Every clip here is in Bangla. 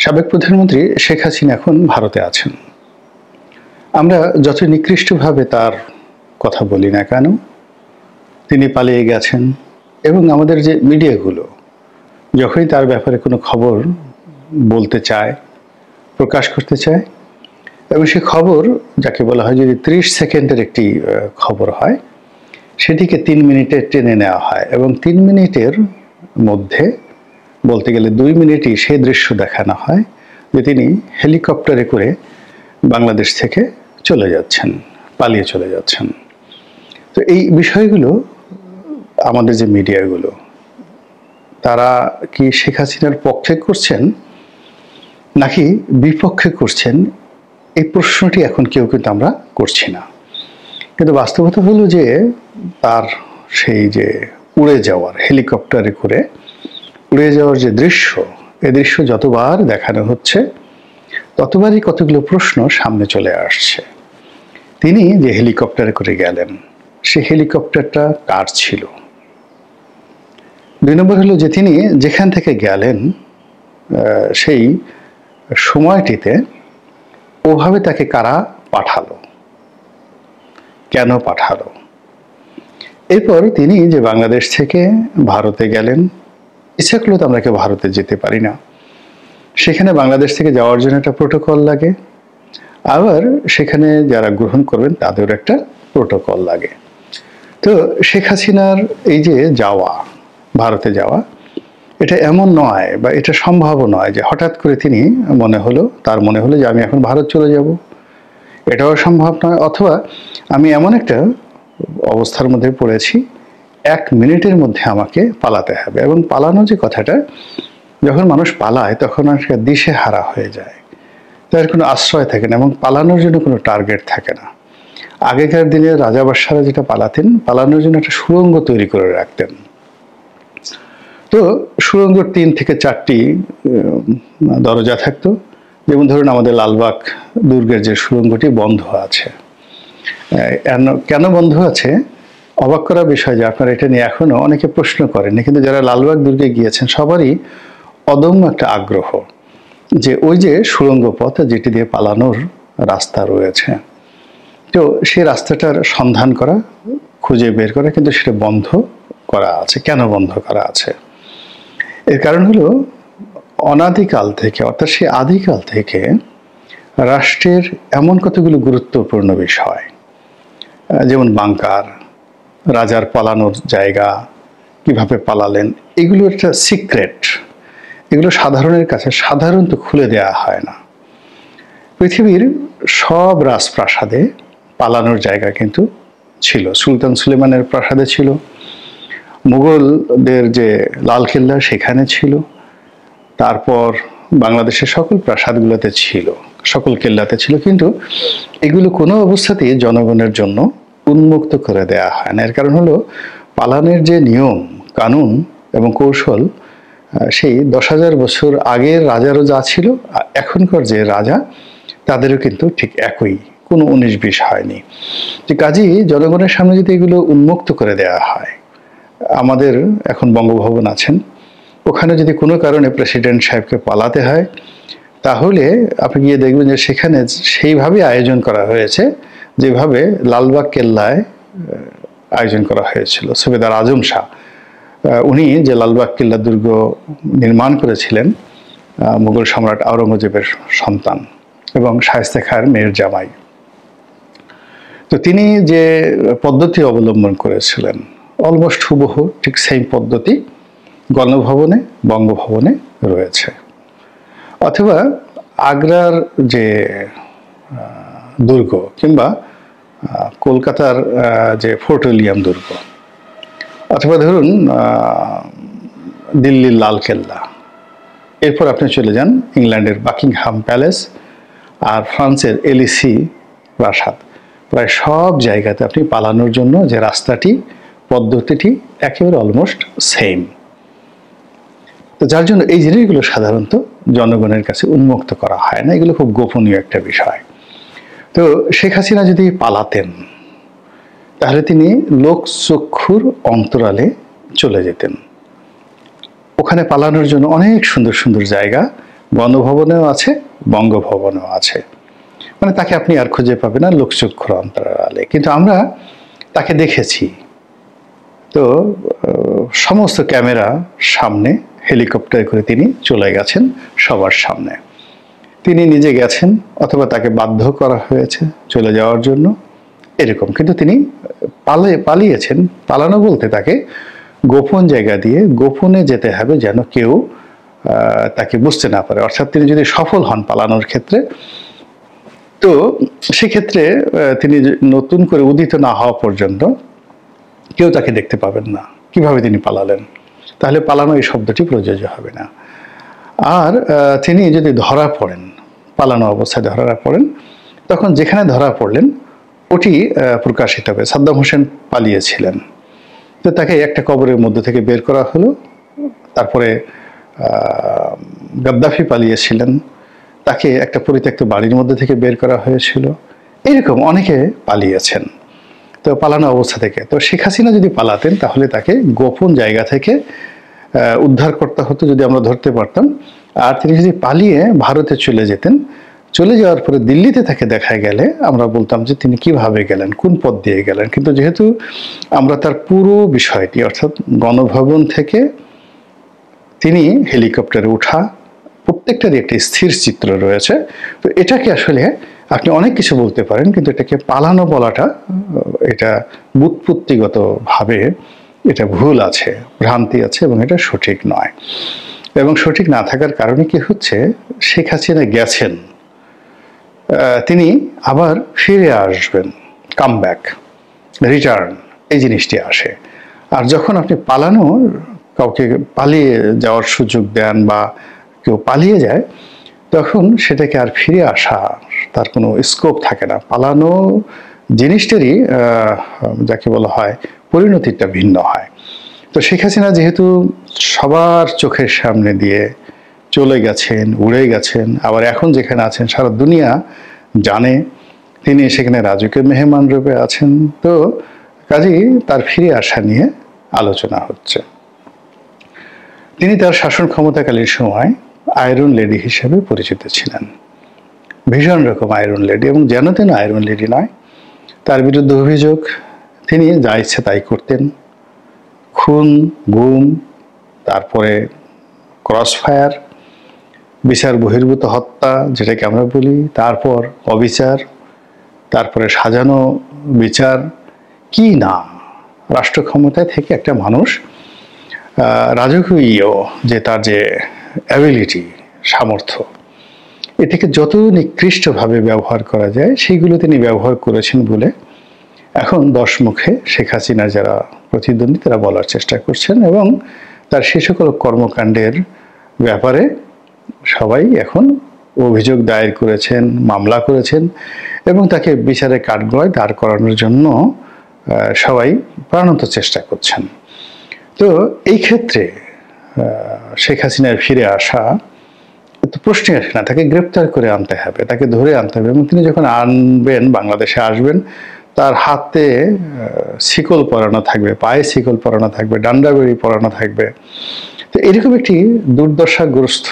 সাবেক প্রধানমন্ত্রী শেখ হাসিনা এখন ভারতে আছেন। আমরা যত নিকৃষ্টভাবে তার কথা বলি না কেন, তিনি পালিয়ে গেছেন এবং আমাদের যে মিডিয়াগুলো যখনই তার ব্যাপারে কোনো খবর বলতে চায়, প্রকাশ করতে চায়, এবং সে খবর যাকে বলা হয় যদি 30 সেকেন্ডের একটি খবর হয়, সেটিকে 3 মিনিটে টেনে নেওয়া হয় এবং 3 মিনিটের মধ্যে বলতে গেলে 2 মিনিটই সেই দৃশ্য দেখানো হয় যে তিনি হেলিকপ্টারে করে বাংলাদেশ থেকে চলে যাচ্ছেন, পালিয়ে চলে যাচ্ছেন। তো এই বিষয়গুলো আমাদের যে মিডিয়াগুলো, তারা কি শেখ হাসিনার পক্ষে করছেন নাকি বিপক্ষে করছেন, এই প্রশ্নটি এখন কেউ কিন্তু আমরা করছি না। কিন্তু বাস্তবতা হলো যে তার সেই যে উড়ে যাওয়ার, হেলিকপ্টারে করে উড়ে যাওয়ার যে দৃশ্য, এই দৃশ্য যতবার দেখানো হচ্ছে ততবারই কতগুলো প্রশ্ন সামনে চলে আসছে। তিনি যে হেলিকপ্টারে করে গেলেন, সেই হেলিকপ্টারটা কার ছিল? 2 নম্বর হলো যে তিনি যেখান থেকে গেলেন সেই সময়টিতে ওভাবে তাকে কারা পাঠালো, কেন পাঠালো? এরপর তিনি যে বাংলাদেশ থেকে ভারতে গেলেন, ইচ্ছা করলে তো আমরা কেউ ভারতে যেতে পারি না, সেখানে বাংলাদেশ থেকে যাওয়ার জন্য একটা প্রোটোকল লাগে, আবার সেখানে যারা গ্রহণ করবেন তাদের একটা প্রোটোকল লাগে। তো শেখ হাসিনার এই যে যাওয়া, ভারতে যাওয়া, এটা এমন নয় বা এটা সম্ভব নয় যে হঠাৎ করে তিনি তার মনে হলো যে আমি এখন ভারত চলে যাব, এটাও সম্ভব নয়। অথবা আমি এমন একটা অবস্থার মধ্যে পড়েছি, 1 মিনিটের মধ্যে আমাকে পালাতে হবে। এবং পালানো যে কথাটা, যখন মানুষ পালায় তখন একটা দিশে হারা হয়ে যায়, তার কোনো আশ্রয় থাকে না এবং পালানোর জন্য কোনো টার্গেট থাকে না। আগেকার দিনে রাজা বাদশারা যেটা পালাতেন, পালানোর জন্য একটা সুড়ঙ্গ তৈরি করে রাখতেন। তো সুড়ঙ্গের 3 থেকে 4টি দরজা থাকতো। যেমন ধরুন আমাদের লালবাগ দুর্গের যে সুড়ঙ্গটি বন্ধ আছে, কেন বন্ধ আছে? অবাক করা বিষয় যে আপনারা এটা নিয়ে এখনো অনেকে প্রশ্ন করেন, কিন্তু যারা লালবাগ দুর্গে গিয়েছেন সবারই অদম্য একটা আগ্রহ যে ওই যে সুড়ঙ্গ পথ যেটি দিয়ে পালানোর রাস্তা রয়েছে, তো সেই রাস্তাটার সন্ধান করা, খুঁজে বের করা, কিন্তু সেটা বন্ধ করা আছে। কেন বন্ধ করা আছে? এর কারণ হলো অনাদিকাল থেকে, অর্থাৎ সেই আদিকাল থেকে রাষ্ট্রের এমন কতগুলো গুরুত্বপূর্ণ বিষয়, যেমন বাংকার, রাজার পালানোর জায়গা, কিভাবে পালালেন, এগুলো একটা সিক্রেট, এগুলো সাধারণের কাছে সাধারণত খুলে দেওয়া হয় না। পৃথিবীর সব রাজপ্রাসাদে পালানোর জায়গা কিন্তু ছিল। সুলতান সুলেমানের প্রাসাদে ছিল, মুঘলদের যে লালকেল্লা সেখানে ছিল, তারপর বাংলাদেশের সকল প্রাসাদগুলোতে ছিল, সকল কেল্লাতে ছিল, কিন্তু এগুলো কোনো অবস্থাতেই জনগণের জন্য উন্মুক্ত করে দেয়া হয় না। এর কারণ হলো পালানের যে নিয়ম কানুন এবং কৌশল, সেই 10,000 বছর আগের রাজারও যা ছিল, এখনকার যে রাজা তাদেরও কিন্তু ঠিক একই, কোনো 19-20 হয়নি। যে কাজেই জনগণের সামনে যদি এগুলো উন্মুক্ত করে দেয়া হয়, আমাদের এখন বঙ্গভবন আছেন, ওখানে যদি কোনো কারণে প্রেসিডেন্ট সাহেবকে পালাতে হয়, তাহলে আপনি গিয়ে দেখবেন যে সেখানে সেইভাবে আয়োজন করা হয়েছে যেভাবে লালবাগ কেল্লায় আয়োজন করা হয়েছিল। সুবেদার আজম শাহ, উনি যে লালবাগ কেল্লা দুর্গ নির্মাণ করেছিলেন, মুঘল সম্রাট আওরঙ্গজেবের সন্তান এবং শায়েস্তা খাঁর মেয়ের জামাই। তো তিনি যে পদ্ধতি অবলম্বন করেছিলেন, অলমোস্ট হুবহু ঠিক সেই পদ্ধতি গণভবনে, বঙ্গভবনে রয়েছে। অথবা আগ্রার যে দুর্গ, কিংবা কলকাতার যে ফোর্ট উইলিয়াম দুর্গ, অথবা ধরুন দিল্লির লালকেল্লা, এরপর আপনি চলে যান ইংল্যান্ডের বাকিংহাম প্যালেস আর ফ্রান্সের এলিসি প্রাসাদ, প্রায় সব জায়গাতে আপনি পালানোর জন্য যে রাস্তাটি, পদ্ধতিটি একেবারে অলমোস্ট সেম। তো যার জন্য এই জিনিসগুলো সাধারণত জনগণের কাছে উন্মুক্ত করা হয় না, এগুলো খুব গোপনীয় একটা বিষয়। তো শেখ হাসিনা যদি পালাতেন, তাহলে তিনি লোকচক্ষুর অন্তরালে চলে যেতেন। ওখানে পালানোর জন্য অনেক সুন্দর সুন্দর জায়গা গণভবনেও আছে, বঙ্গভবনেও আছে। মানে তাকে আপনি আর খুঁজে পাবেন না লোকচক্ষুর অন্তরালে। কিন্তু আমরা তাকে দেখেছি। তো সমস্ত ক্যামেরা সামনে হেলিকপ্টারে করে তিনি চলে গেছেন সবার সামনে। তিনি নিজে গেছেন অথবা তাকে বাধ্য করা হয়েছে চলে যাওয়ার জন্য, এরকম। কিন্তু তিনি পালিয়েছেন। পালানো বলতে তাকে গোপন জায়গা দিয়ে গোপনে যেতে হবে, যেন কেউ তাকে বুঝতে না পারে। অর্থাৎ তিনি যদি সফল হন পালানোর ক্ষেত্রে, তো সেক্ষেত্রে তিনি নতুন করে উদিত না হওয়া পর্যন্ত কেউ তাকে দেখতে পাবেন না কিভাবে তিনি পালালেন। তাহলে পালানো এই শব্দটি প্রযোজ্য হবে না। আর তিনি যদি ধরা পড়েন, পালানো অবস্থায় ধরা পড়েন, তখন যেখানে ধরা পড়লেন ওটি প্রকাশিত হবে। সাদ্দাম হোসেন পালিয়েছিলেন, তো তাকে একটা কবরের মধ্যে থেকে বের করা হলো। তারপরে গাদ্দাফি পালিয়েছিলেন, তাকে একটা পরিত্যক্ত বাড়ির মধ্যে থেকে বের করা হয়েছিল। এরকম অনেকে পালিয়েছেন তো পালানো অবস্থা থেকে। তো শেখ হাসিনা যদি পালাতেন তাহলে তাকে গোপন জায়গা থেকে উদ্ধার করতে হতো, যদি আমরা ধরতে পারতাম। আর তিনি যদি পালিয়ে ভারতে চলে যেতেন, চলে যাওয়ার পরে দিল্লিতে তাকে দেখা গেলে আমরা বলতাম যে তিনি কিভাবে গেলেন, কোন পথ দিয়ে গেলেন। কিন্তু যেহেতু আমরা তার পুরো বিষয়টি, অর্থাৎ গণভবন থেকে তিনি হেলিকপ্টারে ওঠা, প্রত্যেকটারই একটি স্থির চিত্র রয়েছে। তো এটাকে আসলে আপনি অনেক কিছু বলতে পারেন, কিন্তু এটাকে পালানো বলাটা, এটা ব্যুৎপত্তিগতভাবে এটা ভুল আছে, ভ্রান্তি আছে, এবং এটা সঠিক নয়। এবং সঠিক না থাকার কারণে কি হচ্ছে, শেখ হাসিনা গেছেন, তিনি আবার ফিরে আসবেন, কাম ব্যাক, রিটার্ন, এই জিনিসটি আসে। আর যখন আপনি কাউকে পালিয়ে যাওয়ার সুযোগ দেন বা কেউ পালিয়ে যায়, তখন সেটাকে আর ফিরে আসা তার কোনো স্কোপ থাকে না। পালানো জিনিসটারই যাকে বলা হয় পরিণতিটা ভিন্ন হয়। তো শেখ হাসিনা যেহেতু সবার চোখের সামনে দিয়ে চলে গেছেন, উড়ে গেছেন, আবার এখন যেখানে আছেন সারা দুনিয়া জানে তিনি সেখানে রাজকীয় মেহমান রূপে আছেন, তো কাজেই তার ফিরে আসা নিয়ে আলোচনা হচ্ছে। তিনি তার শাসন ক্ষমতাকালীন সময় আয়রন লেডি হিসেবে পরিচিত ছিলেন, ভীষণ রকম আয়রন লেডি, এবং যেন তেন আয়রন লেডি নয়। তার বিরুদ্ধে অভিযোগ, তিনি যা ইচ্ছে তাই করতেন, খুন, গুম, তারপরে ক্রসফায়ার, বিচার বহির্ভূত হত্যা যেটাকে আমরা বলি, তারপর অবিচার, তারপরে সাজানো বিচার, কি না। রাষ্ট্র ক্ষমতায় থেকে একটা মানুষ রাজকীয় যে তার যে অ্যাবিলিটি, সামর্থ্য, এটাকে যত নিকৃষ্টভাবে ব্যবহার করা যায় সেইগুলো তিনি ব্যবহার করেছেন বলে এখন দশমুখে শেখ হাসিনার যারা প্রতিদ্বন্দ্বী তারা বলার চেষ্টা করছেন, এবং তার সে সকল কর্মকাণ্ডের ব্যাপারে সবাই এখন অভিযোগ দায়ের করেছেন, মামলা করেছেন, এবং তাকে বিচারের কাঠগড়ায় দাঁড় করানোর জন্য সবাই প্রাণান্ত চেষ্টা করছেন। তো এই ক্ষেত্রে শেখ হাসিনার ফিরে আসা তো প্রশ্নই আসে না। তাকে গ্রেপ্তার করে আনতে হবে, তাকে ধরে আনতে হবে, এবং তিনি যখন আনবেন, বাংলাদেশে আসবেন, তার হাতে শিকল পরানো থাকবে, পায়ে শিকল পরানো থাকবে, ডান্ডা বেড়ি পরানো থাকবে। তো এরকম একটি দুর্দশাগ্রস্ত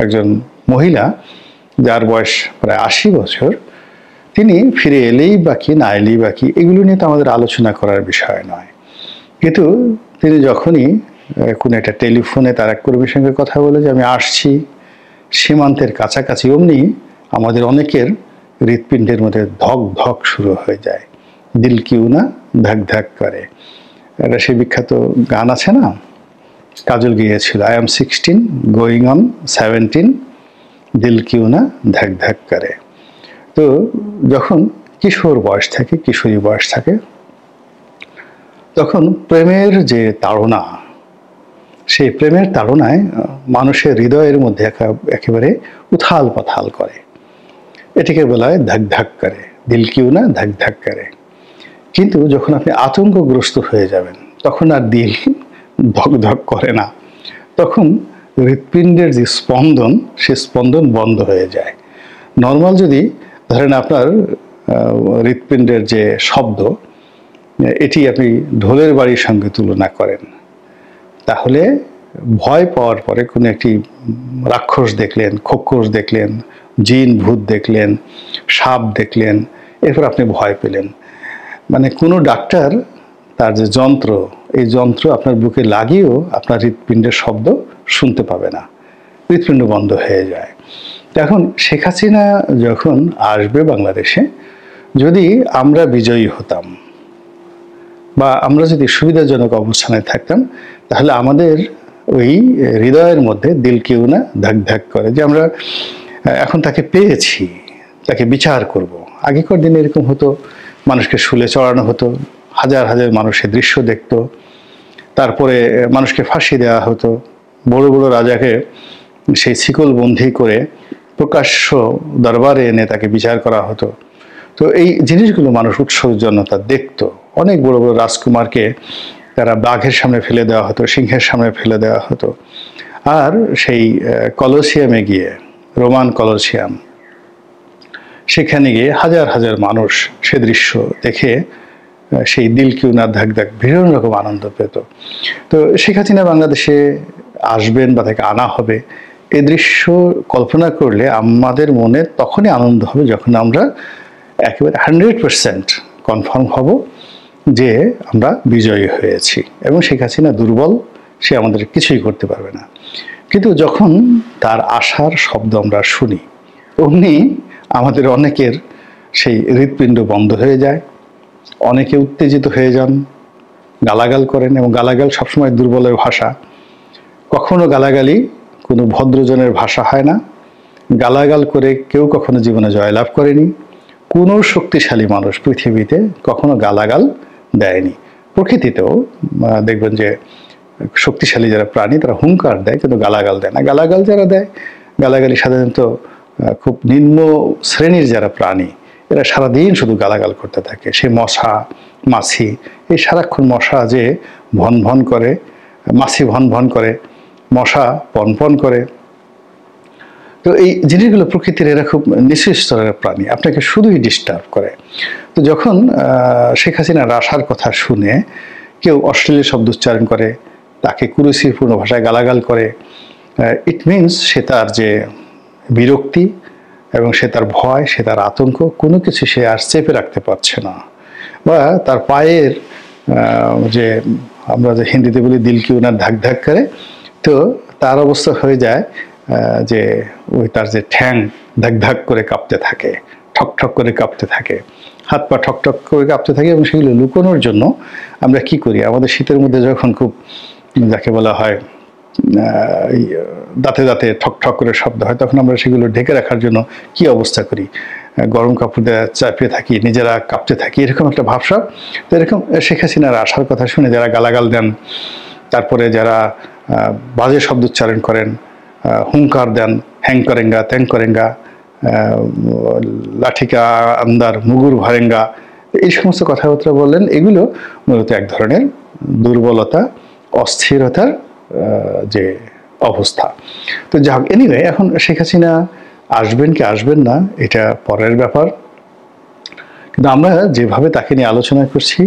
একজন মহিলা, যার বয়স প্রায় 80 বছর, তিনি ফিরে এলেই বা কি, না এলেই বা কি, এগুলো নিয়ে তো আমাদের আলোচনা করার বিষয় নয়। কিন্তু তিনি যখনই কোনো একটা টেলিফোনে তার এক কর্মীর সঙ্গে কথা বলে যে আমি আসছি সীমান্তের কাছাকাছি, অমনি আমাদের অনেকের হৃৎপিণ্ডের মধ্যে ধক ধক শুরু হয়ে যায়, দিল কিউ না ধাক ধাক করে। এটা সেই বিখ্যাত গান আছে না, কাজল গিয়েছিল, আই এম 16 গোয়িং অন 17, দিল কিউ না ধাক ধাক করে। তো যখন কিশোর বয়স থাকে, কিশোরী বয়স থাকে, তখন প্রেমের যে তাড়না, সেই প্রেমের তাড়নায় মানুষের হৃদয়ের মধ্যে একেবারে উথাল পাথাল করে। এটাকে বলা হয় ধাক ধাক করে, দিল কিউ না ধাক ধাক করে। কিন্তু যখন আপনি আতঙ্কগ্রস্ত হয়ে যাবেন, তখন আর দিল ধক ধক করে না, তখন হৃৎপিণ্ডের যে স্পন্দন, সে স্পন্দন বন্ধ হয়ে যায়। নর্মাল যদি ধরেন আপনার হৃৎপিণ্ডের যে শব্দ, এটি আপনি ঢোলের বাড়ির সঙ্গে তুলনা করেন, তাহলে ভয় পাওয়ার পরে কোনো একটি রাক্ষস দেখলেন, খোকস দেখলেন, জিন ভূত দেখলেন, সাপ দেখলেন, এরপর আপনি ভয় পেলেন, মানে কোনো ডাক্তার তার যে যন্ত্র, এই যন্ত্র আপনার বুকে লাগিয়েও আপনার হৃৎপিণ্ডের শব্দ শুনতে পাবে না, হৃৎপিণ্ড বন্ধ হয়ে যায়। এখন শেখ হাসিনা যখন আসবে বাংলাদেশে, যদি আমরা বিজয়ী হতাম বা আমরা যদি সুবিধাজনক অবস্থানে থাকতাম, তাহলে আমাদের ওই হৃদয়ের মধ্যে দিল কেউ না ধাক ধাক করে যে আমরা এখন তাকে পেয়েছি, তাকে বিচার করব। আগেকার দিনে এরকম হতো, মানুষকে শুলে চড়ানো হতো, হাজার হাজার মানুষের দৃশ্য দেখত, তারপরে মানুষকে ফাঁসি দেওয়া হতো, বড় বড় রাজাকে সেই শিকল বন্দী করে প্রকাশ্য দরবারে এনে তাকে বিচার করা হতো। তো এই জিনিসগুলো মানুষ উৎসর্জনতা দেখতো। অনেক বড় বড় রাজকুমারকে তারা বাঘের সামনে ফেলে দেওয়া হতো, সিংহের সামনে ফেলে দেওয়া হতো। আর সেই কলোসিয়ামে গিয়ে, রোমান কলোসিয়াম, সেখানে গিয়ে হাজার হাজার মানুষ সে দৃশ্য দেখে সেই দিল কিউ না ধাক ধাক ভীষণ রকম আনন্দ পেত। তো শেখ হাসিনা বাংলাদেশে আসবেন বা তাকে আনা হবে, এই দৃশ্য কল্পনা করলে আমাদের মনে তখনই আনন্দ হবে যখন আমরা একেবারে 100% কনফার্ম হব যে আমরা বিজয়ী হয়েছি এবং শেখ হাসিনা দুর্বল, সে আমাদের কিছুই করতে পারবে না। কিন্তু যখন তার আশার শব্দ আমরা শুনি, অমনি আমাদের অনেকের সেই হৃৎপিণ্ড বন্ধ হয়ে যায়, অনেকে উত্তেজিত হয়ে যান, গালাগাল করেন, এবং গালাগাল সবসময় দুর্বলের ভাষা। কখনো গালাগালি কোনো ভদ্রজনের ভাষা হয় না। গালাগাল করে কেউ কখনো জীবনে জয়লাভ করেনি। কোনো শক্তিশালী মানুষ পৃথিবীতে কখনো গালাগাল দেয়নি। প্রকৃতিতেও দেখবেন যে শক্তিশালী যারা প্রাণী তারা হুঙ্কার দেয়, কিন্তু গালাগাল দেয় না। গালাগাল যারা দেয়, গালাগালি সাধারণত খুব নিম্ন শ্রেণীর যারা প্রাণী, এরা সারাদিন শুধু গালাগাল করতে থাকে। সে মশা, মাছি, এই সারাক্ষণ মশা যে ভন ভন করে, মাছি ভন ভন করে, মশা পন পন করে। তো এই জিনিসগুলো প্রকৃতির, এরা খুব নিচু স্তরের প্রাণী, আপনাকে শুধুই ডিস্টার্ব করে। তো যখন শেখ হাসিনার আসার কথা শুনে কেউ অশ্লীল শব্দ উচ্চারণ করে, তাকে কুরুচিপূর্ণ ভাষায় গালাগাল করে, ইট মিনস সে তার যে বিরক্তি এবং সে তার ভয়, সে তার আতঙ্ক, কোনো কিছু সে আর চেপে রাখতে পারছে না। বা তার পায়ের যে আমরা যে হিন্দিতে বলি দিল কি ওনার ধাক ধাক করে, তো তার অবস্থা হয়ে যায় যে ওই তার যে ঠ্যাং ধাক ধাক করে কাঁপতে থাকে, ঠক ঠক করে কাঁপতে থাকে, হাত পা ঠক ঠক করে কাঁপতে থাকে। এবং সেগুলো লুকোনোর জন্য আমরা কি করি, আমাদের শীতের মধ্যে যখন খুব যাকে বলা হয় দাঁতে দাঁতে ঠক ঠক করে শব্দ হয়, তখন আমরা সেগুলো ঢেকে রাখার জন্য কি অবস্থা করি, গরম কাপড় দিয়ে চাপিয়ে থাকি, নিজেরা কাঁপতে থাকি, এরকম একটা ভাবসাব। তো এরকম শেখ হাসিনার আসার কথা শুনে যারা গালাগাল দেন, তারপরে যারা বাজে শব্দ উচ্চারণ করেন, হুঙ্কার দেন, হ্যাং করেঙ্গা, ত্যাং করেঙ্গা, লাঠিকা আন্দার, মুগুর ভারেঙ্গা, এই সমস্ত কথাবার্তা বললেন, এগুলো মূলত এক ধরনের দুর্বলতা, অস্থিরতার যে অবস্থা। তো যাই হোক, এনিওয়ে, এখন শেখ হাসিনা আসবেন কি আসবেন না এটা পরের ব্যাপার। কিন্তু আমরা যেভাবে তাকে নিয়ে আলোচনা করছি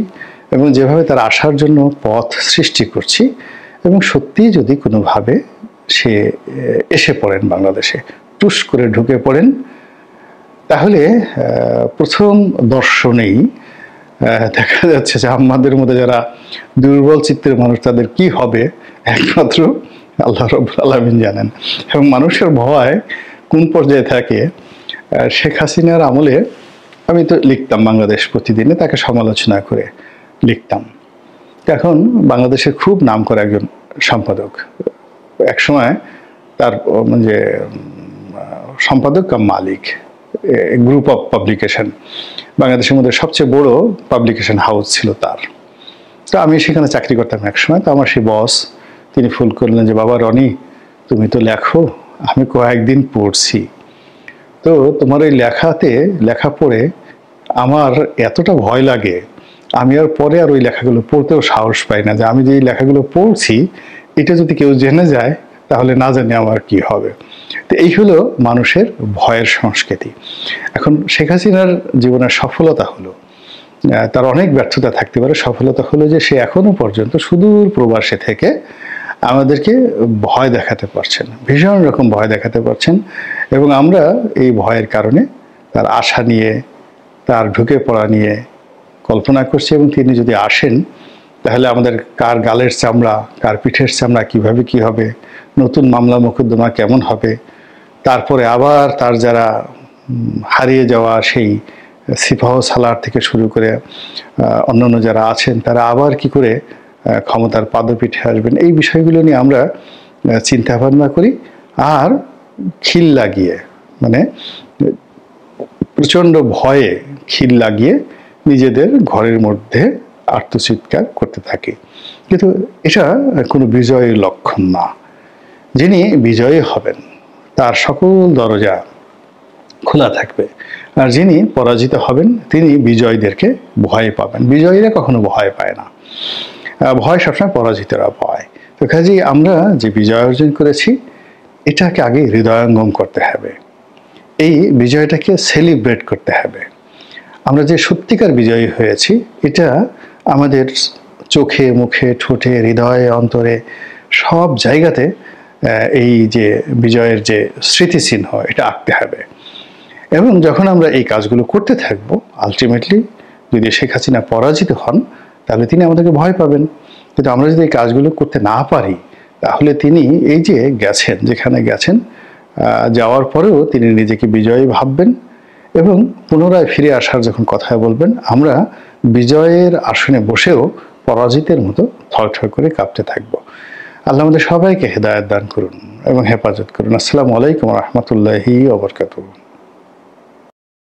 এবং যেভাবে তার আসার জন্য পথ সৃষ্টি করছি, এবং সত্যিই যদি কোনোভাবে সে এসে পড়েন বাংলাদেশে, টুস করে ঢুকে পড়েন, তাহলে প্রথম দর্শনেই দেখা যাচ্ছে যে আমাদের মধ্যে যারা দুর্বল চিত্তের মানুষ, তাদের কি হবে একমাত্র আল্লাহ রাব্বুল আলামিন জানেন। এবং মানুষের ভয় কোন পর্যায়ে থাকে, শেখ হাসিনার আমলে আমি তো লিখতাম বাংলাদেশ প্রতিদিনে, তাকে সমালোচনা করে লিখতাম। এখন বাংলাদেশের খুব নাম করা একজন সম্পাদক, একসময় তার মানে সম্পাদক কাম মালিক, গ্রুপ অফ পাবলিকেশন, বাংলাদেশের মধ্যে সবচেয়ে বড় পাবলিকেশন হাউস ছিল তার। তো আমি সেখানে চাকরি করতাম একসময়। তো আমার সেই বস, তিনি ফোন করলেন যে, বাবা রনি, তুমি তো লেখো, আমি কয়েকদিন পড়ছি, তো তোমার এই লেখা পড়ে আমার এতটা ভয় লাগে, আমি আর পরে আর ওই লেখাগুলো পড়তেও সাহস পাই না, যে আমি যে লেখাগুলো পড়ছি এটা যদি কেউ জেনে যায় তাহলে না জানি আমার কি হবে। তো এই হলো মানুষের ভয়ের সংস্কৃতি। এখন শেখ হাসিনার জীবনের সফলতা হলো, তার অনেক ব্যর্থতা থাকতে পারে, সফলতা হলো যে সে এখনো পর্যন্ত সুদূর প্রবাসে থেকে আমাদেরকে ভয় দেখাতে পারছেন, ভীষণ রকম ভয় দেখাতে পারছেন। এবং আমরা এই ভয়ের কারণে তার আশা নিয়ে, তার ঢুকে পড়া নিয়ে কল্পনা করছি। এবং তিনি যদি আসেন তাহলে আমাদের কার গালের চামড়া, কার পিঠের চামড়া কিভাবে কি হবে, নতুন মামলা মোকদ্দমা কেমন হবে, তারপরে আবার তার যারা হারিয়ে যাওয়া সেই সিপাহ সালার থেকে শুরু করে অন্যান্য যারা আছেন তারা আবার কি করে ক্ষমতার পাদপীঠে আসবেন, এই বিষয়গুলো নিয়ে আমরা চিন্তা ভাবনা করি। আর খিল লাগিয়ে, মানে প্রচণ্ড ভয়ে খিল লাগিয়ে নিজেদের ঘরের মধ্যে আর্তচিৎকার করতে থাকি। কিন্তু এটা কোনো বিজয়ের লক্ষণ না। যিনি বিজয়ী হবেন তার সকল দরজা খোলা থাকবে, আর যিনি পরাজিত হবেন তিনি বিজয়ীদেরকে ভয় পাবেন। বিজয়ীরা কখনো ভয় পায় না, ভয় সবসময় পরাজিতরা পায়। তো কাজেই আমরা যে বিজয় অর্জন করেছি এটাকে আগে হৃদয়ঙ্গম করতে হবে, এই বিজয়টাকে সেলিব্রেট করতে হবে। আমরা যে সত্যিকার বিজয়ী হয়েছি এটা আমাদের চোখে, মুখে, ঠোঁটে, হৃদয়ে, অন্তরে সব জায়গাতে এই যে বিজয়ের যে স্মৃতিচিহ্ন এটা আঁকতে হবে। এবং যখন আমরা এই কাজগুলো করতে থাকব, আলটিমেটলি যদি শেখ হাসিনা পরাজিত হন তাহলে তিনি আমাদেরকে ভয় পাবেন। কিন্তু আমরা যদি এই কাজগুলো করতে না পারি তাহলে তিনি এই যে গেছেন, যেখানে গেছেন, যাওয়ার পরেও তিনি নিজেকে বিজয়ী ভাববেন এবং পুনরায় ফিরে আসার যখন কথা বলবেন আমরা বিজয়ের আসনে বসেও পরাজিতের মতো থরথর করে কাঁপতে থাকবো। আল্লাহ আমাদের সবাইকে হেদায়েত দান করুন এবং হেফাজত করুন। আসসালামু আলাইকুম ওয়া রাহমাতুল্লাহি ওয়া বারাকাতুহু।